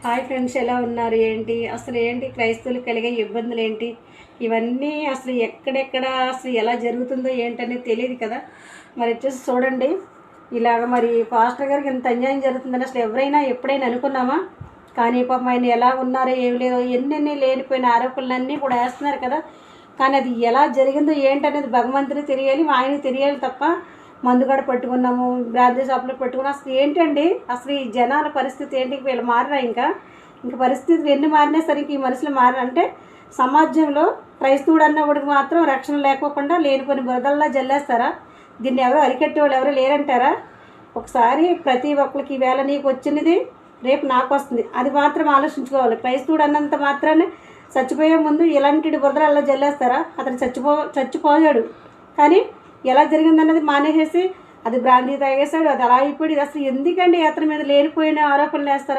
Hi friends, ఎలా ఉన్నారు? ఏంటి అసలు ఏంటి క్రైస్తవులకు కలిగే ఇబ్బందులు ఏంటి? ఇవన్నీ అసలు ఎక్కడెక్కడ అసలు ఎలా జరుగుతుందో ఏంటనేది తెలియదు కదా. మరి వచ్చేసి చూడండి, ఇలాగ మరి పాస్టర్ గారికి ఇంత అన్యాయం జరుగుతుందని అసలు ఎవరైనా ఎప్పుడైనా అనుకున్నామా? కానీ పాపం ఆయన ఎలా ఉన్నారో ఏమి లేదో ఎన్నెన్ని లేనిపోయిన ఆరోపణలన్నీ కూడా వేస్తున్నారు కదా. కానీ అది ఎలా జరిగిందో ఏంటనేది భగవంతుని తెలియాలి, ఆయనకి తెలియాలి తప్ప మందుగడ పట్టుకున్నాము, బ్రాందీ షాప్లో పట్టుకున్నాం. అసలు ఏంటండి, అసలు ఈ జనాల పరిస్థితి ఏంటి? వీళ్ళు మారరా? ఇంకా పరిస్థితులు ఎన్ని మారినా సరికి ఈ మనుషులు మారంటే సమాజంలో క్రైస్తవుడు అన్నవాడికి మాత్రం రక్షణ లేకోకుండా లేనిపోయిన బురదల్లా జల్లేస్తారా? దీన్ని ఎవరు అరికట్టేవాళ్ళు ఎవరు లేరంటారా? ఒకసారి ప్రతి ఒక్కరికి ఈవేళ నీకు వచ్చినది రేపు నాకు వస్తుంది, అది మాత్రం ఆలోచించుకోవాలి. క్రైస్తవుడు అన్నంత మాత్రాన్ని చచ్చిపోయే ముందు ఇలాంటి బురదలల్లా జల్లేస్తారా? అతను చచ్చిపోయాడు, కానీ ఎలా జరిగిందన్నది మానేసేసి అది బ్రాందీ తాగేశాడు, అది అలా అయిపోయి అసలు ఎందుకండి అతని మీద లేనిపోయిన ఆరోపణలు వేస్తారు?